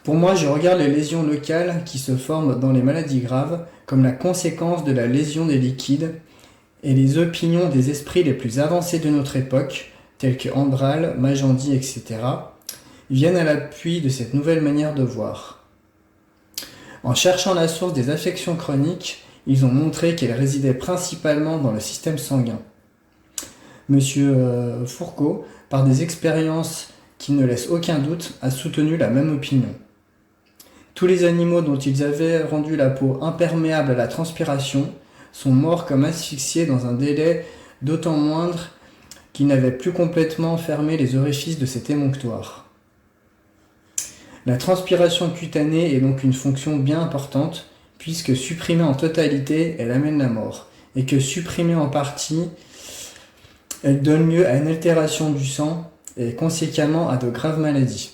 Pour moi, je regarde les lésions locales qui se forment dans les maladies graves comme la conséquence de la lésion des liquides, et les opinions des esprits les plus avancés de notre époque, tels que Andral, Magendie, etc., viennent à l'appui de cette nouvelle manière de voir. En cherchant la source des affections chroniques, ils ont montré qu'elles résidaient principalement dans le système sanguin. Monsieur Fourcault, par des expériences qui ne laissent aucun doute, a soutenu la même opinion. Tous les animaux dont ils avaient rendu la peau imperméable à la transpiration sont morts comme asphyxiés dans un délai d'autant moindre qu'ils n'avaient plus complètement fermé les orifices de cet émonctoire. La transpiration cutanée est donc une fonction bien importante, puisque supprimée en totalité, elle amène la mort, et que supprimée en partie, elle donne lieu à une altération du sang et conséquemment à de graves maladies.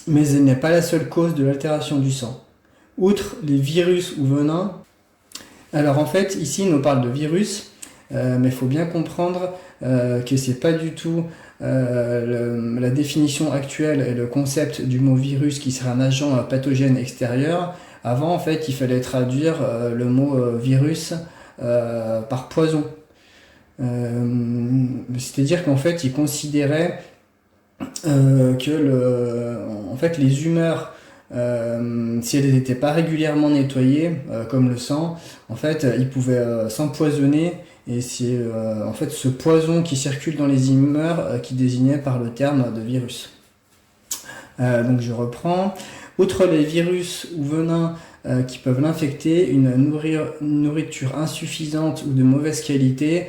Mais elle n'est pas la seule cause de l'altération du sang. Outre les virus ou venins, alors en fait ici on parle de virus, mais il faut bien comprendre que c'est pas du tout la définition actuelle et le concept du mot virus qui serait un agent pathogène extérieur. Avant en fait il fallait traduire le mot virus par poison. C'est-à-dire qu'en fait ils considéraient que en fait les humeurs, si elles n'étaient pas régulièrement nettoyées, comme le sang, en fait ils pouvaient s'empoisonner, et c'est en fait ce poison qui circule dans les humeurs qui désignait par le terme de virus. Donc je reprends. Outre les virus ou venins qui peuvent l'infecter, une nourriture insuffisante ou de mauvaise qualité,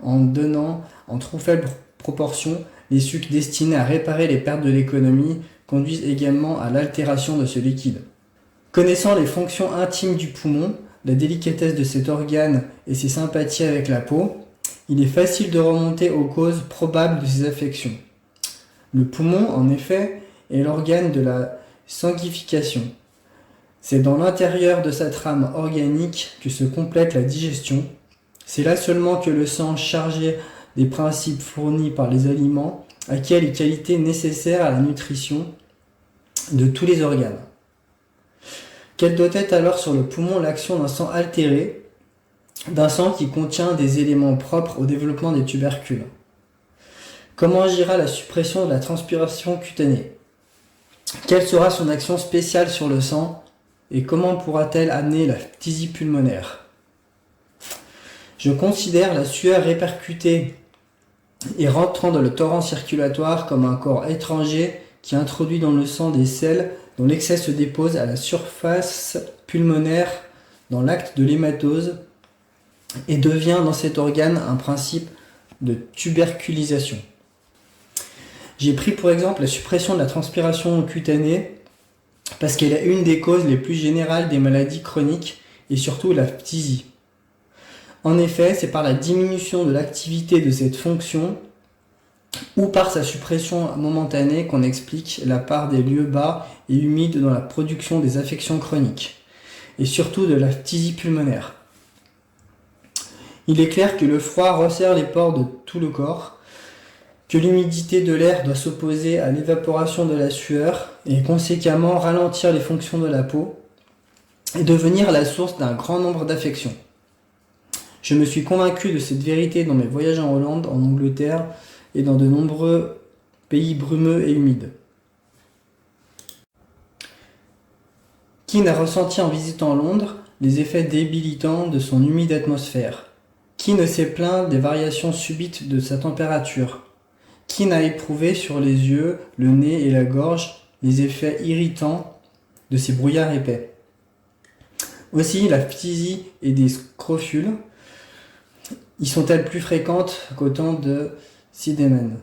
en donnant en trop faible proportion les sucs destinés à réparer les pertes de l'économie, conduisent également à l'altération de ce liquide. Connaissant les fonctions intimes du poumon, la délicatesse de cet organe et ses sympathies avec la peau, il est facile de remonter aux causes probables de ces affections. Le poumon, en effet, est l'organe de la sanguification. C'est dans l'intérieur de sa trame organique que se complète la digestion. C'est là seulement que le sang chargé des principes fournis par les aliments acquiert les qualités nécessaires à la nutrition de tous les organes. Quelle doit être alors sur le poumon l'action d'un sang altéré, d'un sang qui contient des éléments propres au développement des tubercules? Comment agira la suppression de la transpiration cutanée? Quelle sera son action spéciale sur le sang? Et comment pourra-t-elle amener la phtisie pulmonaire? Je considère la sueur répercutée et rentrant dans le torrent circulatoire comme un corps étranger qui introduit dans le sang des sels dont l'excès se dépose à la surface pulmonaire dans l'acte de l'hématose et devient dans cet organe un principe de tuberculisation. J'ai pris pour exemple la suppression de la transpiration cutanée parce qu'elle est une des causes les plus générales des maladies chroniques et surtout la phtisie. En effet, c'est par la diminution de l'activité de cette fonction ou par sa suppression momentanée qu'on explique la part des lieux bas et humides dans la production des affections chroniques, et surtout de la phtisie pulmonaire. Il est clair que le froid resserre les pores de tout le corps, que l'humidité de l'air doit s'opposer à l'évaporation de la sueur et conséquemment ralentir les fonctions de la peau et devenir la source d'un grand nombre d'affections. Je me suis convaincu de cette vérité dans mes voyages en Hollande, en Angleterre et dans de nombreux pays brumeux et humides. Qui n'a ressenti en visitant Londres les effets débilitants de son humide atmosphère? Qui ne s'est plaint des variations subites de sa température? Qui n'a éprouvé sur les yeux, le nez et la gorge les effets irritants de ces brouillards épais? Aussi, la phtisie et des scrofules y sont-elles plus fréquentes qu'au temps de Sidémen?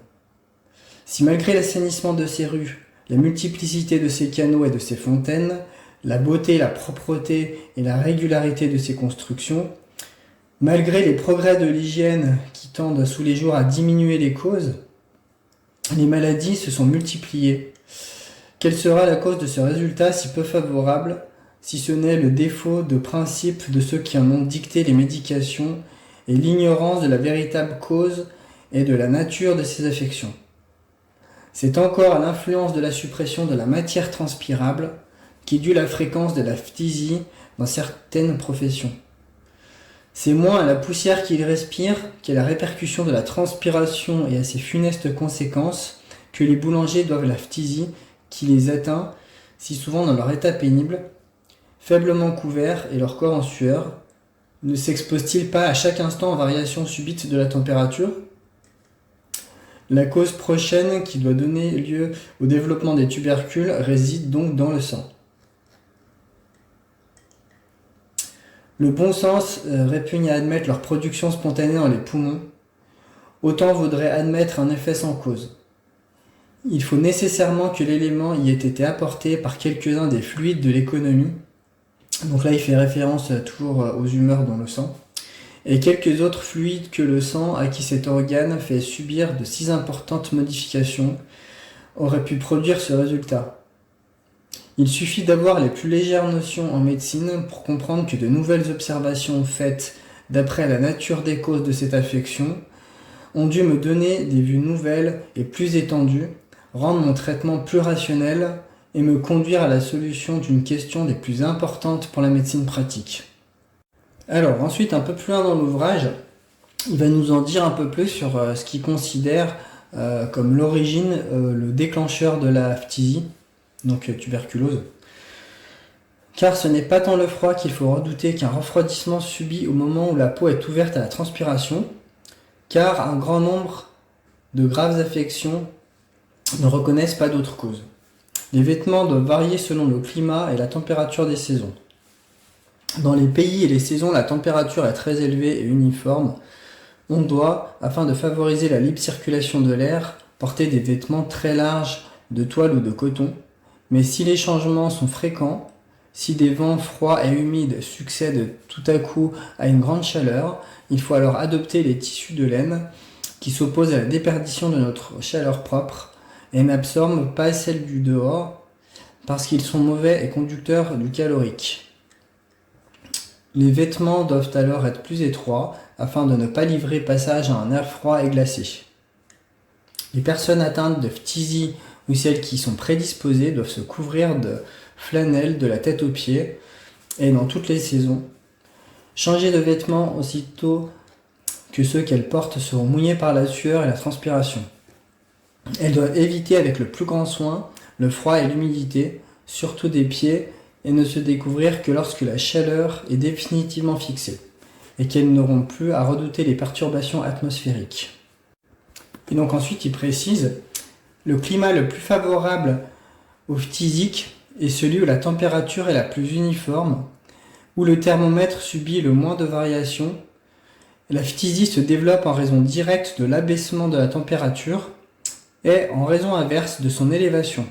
Si malgré l'assainissement de ces rues, la multiplicité de ces canaux et de ces fontaines, la beauté, la propreté et la régularité de ces constructions, malgré les progrès de l'hygiène qui tendent sous les jours à diminuer les causes, les maladies se sont multipliées. Quelle sera la cause de ce résultat si peu favorable, si ce n'est le défaut de principe de ceux qui en ont dicté les médications et l'ignorance de la véritable cause et de la nature de ces affections? C'est encore à l'influence de la suppression de la matière transpirable qui est due la fréquence de la phtisie dans certaines professions. C'est moins à la poussière qu'ils respirent qu'à la répercussion de la transpiration et à ses funestes conséquences que les boulangers doivent la phtisie qui les atteint si souvent dans leur état pénible, faiblement couverts et leur corps en sueur. Ne s'expose-t-il pas à chaque instant aux variations subites de la température ? La cause prochaine qui doit donner lieu au développement des tubercules réside donc dans le sang. Le bon sens répugne à admettre leur production spontanée dans les poumons. Autant vaudrait admettre un effet sans cause. Il faut nécessairement que l'élément y ait été apporté par quelques-uns des fluides de l'économie. Donc là, il fait référence toujours aux humeurs dans le sang. Et quelques autres fluides que le sang, à qui cet organe fait subir de si importantes modifications, auraient pu produire ce résultat. Il suffit d'avoir les plus légères notions en médecine pour comprendre que de nouvelles observations faites d'après la nature des causes de cette affection ont dû me donner des vues nouvelles et plus étendues, rendre mon traitement plus rationnel et me conduire à la solution d'une question des plus importantes pour la médecine pratique. Alors ensuite, un peu plus loin dans l'ouvrage, il va nous en dire un peu plus sur ce qu'il considère comme l'origine, le déclencheur de la phtisie, donc tuberculose. Car ce n'est pas tant le froid qu'il faut redouter qu'un refroidissement subi au moment où la peau est ouverte à la transpiration, car un grand nombre de graves affections ne reconnaissent pas d'autre cause. Les vêtements doivent varier selon le climat et la température des saisons. Dans les pays et les saisons, la température est très élevée et uniforme. On doit, afin de favoriser la libre circulation de l'air, porter des vêtements très larges de toile ou de coton. Mais si les changements sont fréquents, si des vents froids et humides succèdent tout à coup à une grande chaleur, il faut alors adopter les tissus de laine qui s'opposent à la déperdition de notre chaleur propre et n'absorbent pas celle du dehors parce qu'ils sont mauvais et conducteurs du calorique. Les vêtements doivent alors être plus étroits afin de ne pas livrer passage à un air froid et glacé. Les personnes atteintes de phtisie ou celles qui sont prédisposées doivent se couvrir de flanelle de la tête aux pieds et dans toutes les saisons. Changer de vêtements aussitôt que ceux qu'elles portent seront mouillés par la sueur et la transpiration. Elles doivent éviter avec le plus grand soin le froid et l'humidité, surtout des pieds, et ne se découvrir que lorsque la chaleur est définitivement fixée, et qu'elles n'auront plus à redouter les perturbations atmosphériques. Et donc ensuite il précise, le climat le plus favorable aux phtisiques est celui où la température est la plus uniforme, où le thermomètre subit le moins de variations. La phtisie se développe en raison directe de l'abaissement de la température et en raison inverse de son élévation.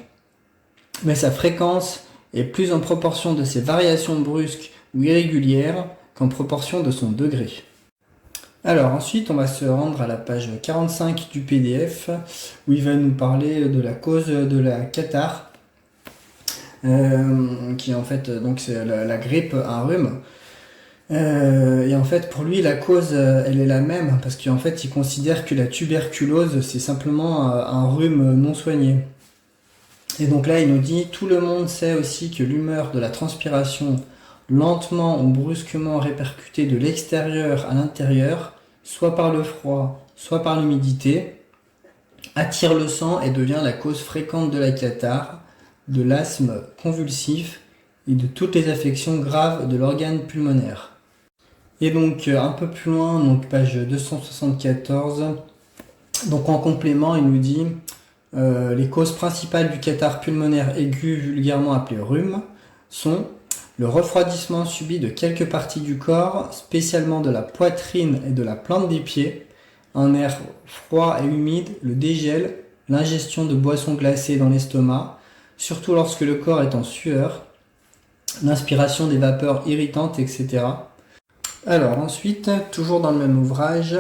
Mais sa fréquence est plus en proportion de ses variations brusques ou irrégulières qu'en proportion de son degré. Alors ensuite, on va se rendre à la page 45 du PDF où il va nous parler de la cause de la catarrhe, qui en fait donc c'est la grippe, un rhume. Et en fait, pour lui, la cause, elle est la même parce qu'en fait, il considère que la tuberculose, c'est simplement un rhume non soigné. Et donc là, il nous dit, tout le monde sait aussi que l'humeur de la transpiration, lentement ou brusquement répercutée de l'extérieur à l'intérieur, soit par le froid, soit par l'humidité, attire le sang et devient la cause fréquente de la catarrhe, de l'asthme convulsif et de toutes les affections graves de l'organe pulmonaire. Et donc un peu plus loin, donc page 274, donc en complément, il nous dit les causes principales du catarrhe pulmonaire aigu, vulgairement appelé rhume, sont le refroidissement subi de quelques parties du corps, spécialement de la poitrine et de la plante des pieds, un air froid et humide, le dégel, l'ingestion de boissons glacées dans l'estomac, surtout lorsque le corps est en sueur, l'inspiration des vapeurs irritantes, etc. Alors ensuite, toujours dans le même ouvrage,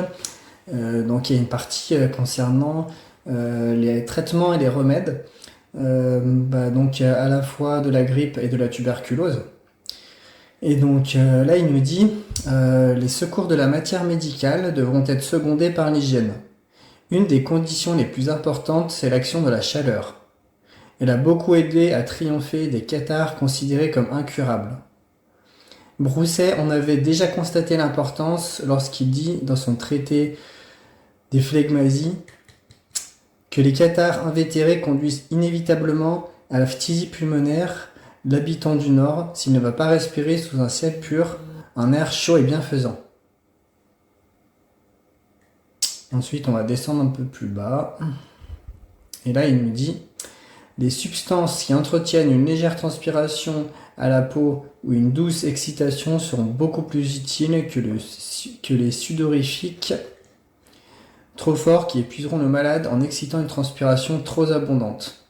donc il y a une partie concernant les traitements et les remèdes, donc à la fois de la grippe et de la tuberculose. Et donc là il nous dit les secours de la matière médicale devront être secondés par l'hygiène. Une des conditions les plus importantes, c'est l'action de la chaleur. Elle a beaucoup aidé à triompher des cathars considérés comme incurables. Broussais en avait déjà constaté l'importance lorsqu'il dit dans son traité des phlegmasies que les cathars invétérés conduisent inévitablement à la phtisie pulmonaire de l'habitant du Nord s'il ne va pas respirer sous un ciel pur un air chaud et bienfaisant. Ensuite, on va descendre un peu plus bas. Et là, il nous dit « Les substances qui entretiennent une légère transpiration à la peau ou une douce excitation seront beaucoup plus utiles que les sudorifiques trop forts qui épuiseront le malade en excitant une transpiration trop abondante.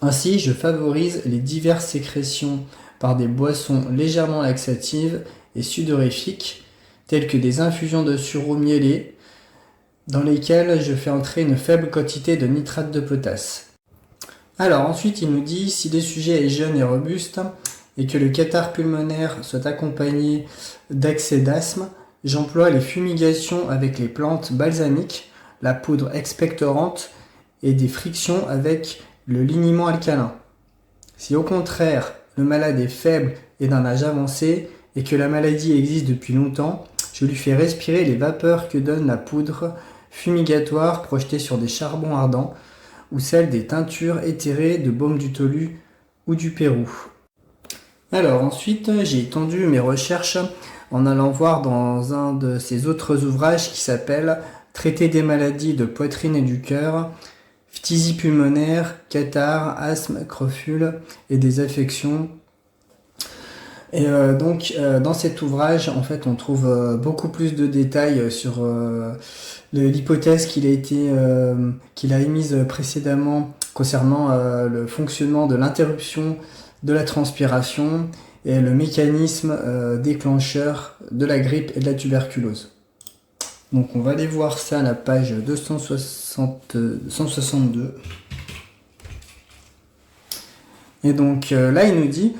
Ainsi, je favorise les diverses sécrétions par des boissons légèrement laxatives et sudorifiques, telles que des infusions de sureau mielé, dans lesquelles je fais entrer une faible quantité de nitrate de potasse. » Alors ensuite, il nous dit, si le sujet est jeune et robuste, et que le cathare pulmonaire soit accompagné d'accès d'asthme, j'emploie les fumigations avec les plantes balsamiques, la poudre expectorante et des frictions avec le liniment alcalin. Si au contraire, le malade est faible et d'un âge avancé, et que la maladie existe depuis longtemps, je lui fais respirer les vapeurs que donne la poudre fumigatoire projetée sur des charbons ardents, ou celle des teintures éthérées de baume du Tolu ou du Pérou. Alors ensuite, j'ai étendu mes recherches en allant voir dans un de ses autres ouvrages qui s'appelle « Traité des maladies de poitrine et du cœur, phtisie pulmonaire, cathare, asthme, crofule et des affections ». Et dans cet ouvrage, en fait, on trouve beaucoup plus de détails sur l'hypothèse qu'il a émise précédemment concernant le fonctionnement de l'interruption de la transpiration et le mécanisme déclencheur de la grippe et de la tuberculose. Donc on va aller voir ça à la page 162. Et donc là, il nous dit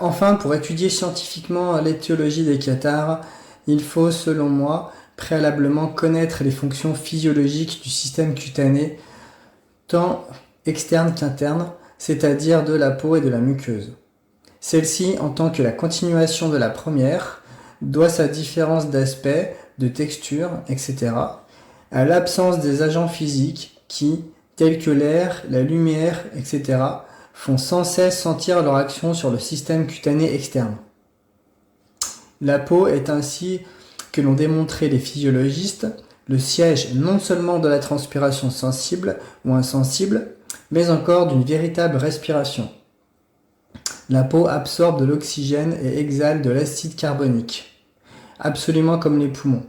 enfin, pour étudier scientifiquement l'étiologie des cathars, il faut, selon moi, préalablement connaître les fonctions physiologiques du système cutané, tant externe qu'interne, c'est-à-dire de la peau et de la muqueuse. Celle-ci, en tant que la continuation de la première, doit sa différence d'aspect, de texture, etc., à l'absence des agents physiques qui, tels que l'air, la lumière, etc., font sans cesse sentir leur action sur le système cutané externe. La peau est ainsi, que l'ont démontré les physiologistes, le siège non seulement de la transpiration sensible ou insensible, mais encore d'une véritable respiration. La peau absorbe de l'oxygène et exhale de l'acide carbonique, absolument comme les poumons.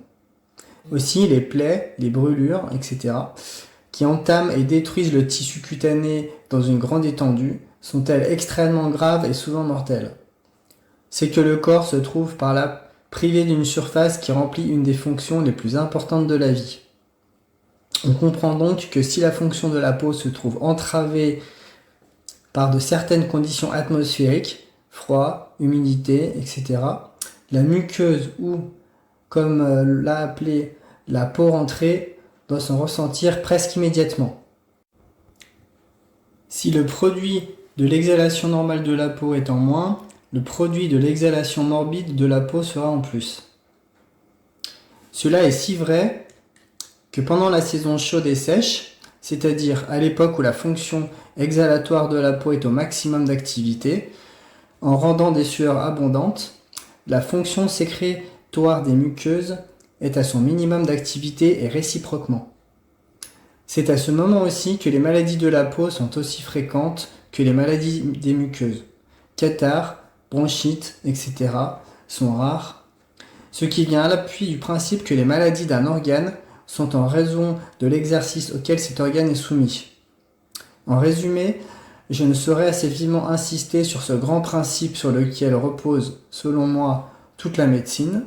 Aussi, les plaies, les brûlures, etc., qui entament et détruisent le tissu cutané dans une grande étendue, sont-elles extrêmement graves et souvent mortelles. C'est que le corps se trouve par là privé d'une surface qui remplit une des fonctions les plus importantes de la vie. On comprend donc que si la fonction de la peau se trouve entravée par de certaines conditions atmosphériques, froid, humidité, etc., la muqueuse ou, comme l'a appelé la peau rentrée, doit s'en ressentir presque immédiatement. Si le produit de l'exhalation normale de la peau est en moins, le produit de l'exhalation morbide de la peau sera en plus. Cela est si vrai que pendant la saison chaude et sèche, c'est-à-dire à l'époque où la fonction exhalatoire de la peau est au maximum d'activité, en rendant des sueurs abondantes, la fonction sécrétoire des muqueuses est à son minimum d'activité et réciproquement. C'est à ce moment aussi que les maladies de la peau sont aussi fréquentes que les maladies des muqueuses. Catarrhes, bronchites, etc. sont rares, ce qui vient à l'appui du principe que les maladies d'un organe sont en raison de l'exercice auquel cet organe est soumis. En résumé, je ne saurais assez vivement insister sur ce grand principe sur lequel repose, selon moi, toute la médecine.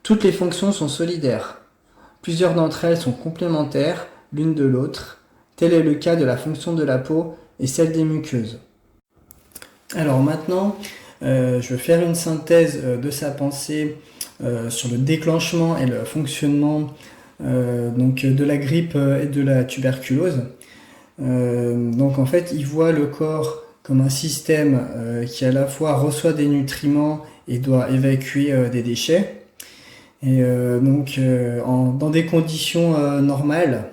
Toutes les fonctions sont solidaires. Plusieurs d'entre elles sont complémentaires l'une de l'autre. Tel est le cas de la fonction de la peau et celle des muqueuses. Alors maintenant, je vais faire une synthèse de sa pensée sur le déclenchement et le fonctionnement donc de la grippe et de la tuberculose. Donc en fait, il voit le corps comme un système qui à la fois reçoit des nutriments et doit évacuer des déchets. Et dans des conditions normales,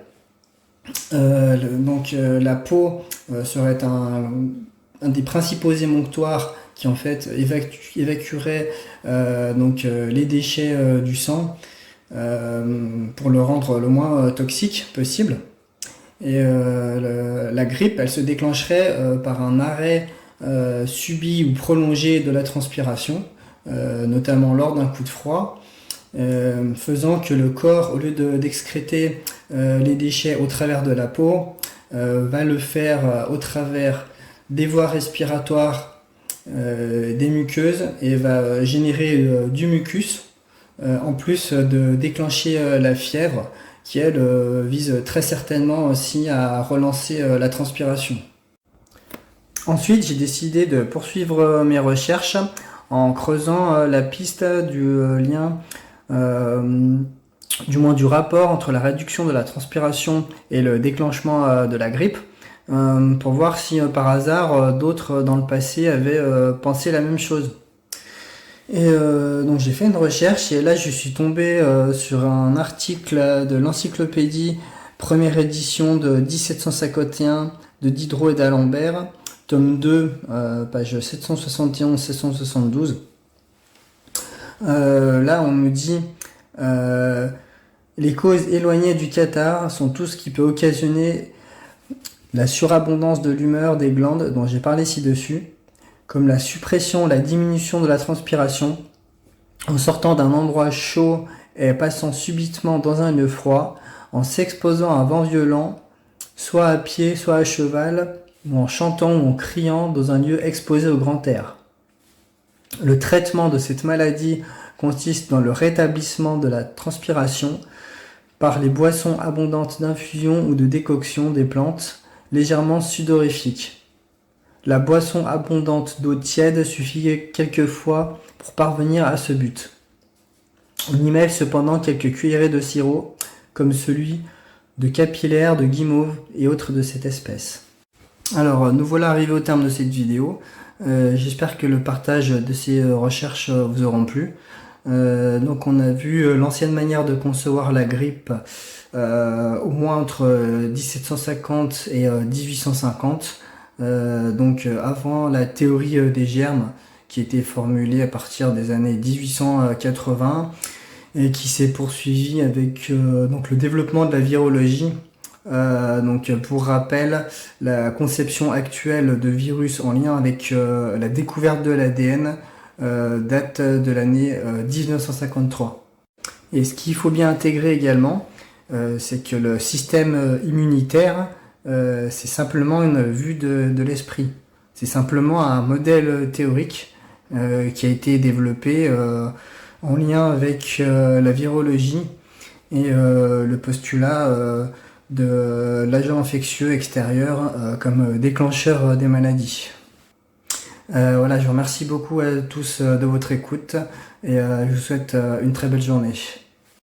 la peau serait un des principaux émonctoires qui en fait évacuerait les déchets du sang pour le rendre le moins toxique possible. Et la grippe, elle se déclencherait par un arrêt subi ou prolongé de la transpiration, notamment lors d'un coup de froid, faisant que le corps, au lieu d'excréter les déchets au travers de la peau, va le faire au travers des voies respiratoires, des muqueuses, et va générer du mucus, en plus de déclencher la fièvre, qui elle vise très certainement aussi à relancer la transpiration. Ensuite, j'ai décidé de poursuivre mes recherches en creusant la piste du lien, du moins du rapport entre la réduction de la transpiration et le déclenchement de la grippe, pour voir si par hasard d'autres dans le passé avaient pensé la même chose. Et donc j'ai fait une recherche et là je suis tombé sur un article de l'encyclopédie première édition de 1751 de Diderot et d'Alembert, tome 2, page 771-772. Là on me dit les causes éloignées du catarrhe sont tout ce qui peut occasionner la surabondance de l'humeur des glandes dont j'ai parlé ci-dessus, comme la suppression, la diminution de la transpiration, en sortant d'un endroit chaud et passant subitement dans un lieu froid, en s'exposant à un vent violent, soit à pied, soit à cheval, ou en chantant ou en criant dans un lieu exposé au grand air. Le traitement de cette maladie consiste dans le rétablissement de la transpiration par les boissons abondantes d'infusion ou de décoction des plantes légèrement sudorifiques. La boisson abondante d'eau tiède suffit quelquefois pour parvenir à ce but. On y mêle cependant quelques cuillerées de sirop, comme celui de capillaire, de guimauve et autres de cette espèce. Alors, nous voilà arrivés au terme de cette vidéo. J'espère que le partage de ces recherches vous auront plu. Donc on a vu l'ancienne manière de concevoir la grippe au moins entre 1750 et 1850. Avant la théorie des germes qui était formulée à partir des années 1880 et qui s'est poursuivie avec le développement de la virologie. Pour rappel, la conception actuelle de virus en lien avec la découverte de l'ADN date de l'année 1953. Et ce qu'il faut bien intégrer également, c'est que le système immunitaire, c'est simplement une vue de l'esprit. C'est simplement un modèle théorique qui a été développé en lien avec la virologie et le postulat de l'agent infectieux extérieur comme déclencheur des maladies. Je vous remercie beaucoup à tous de votre écoute et je vous souhaite une très belle journée.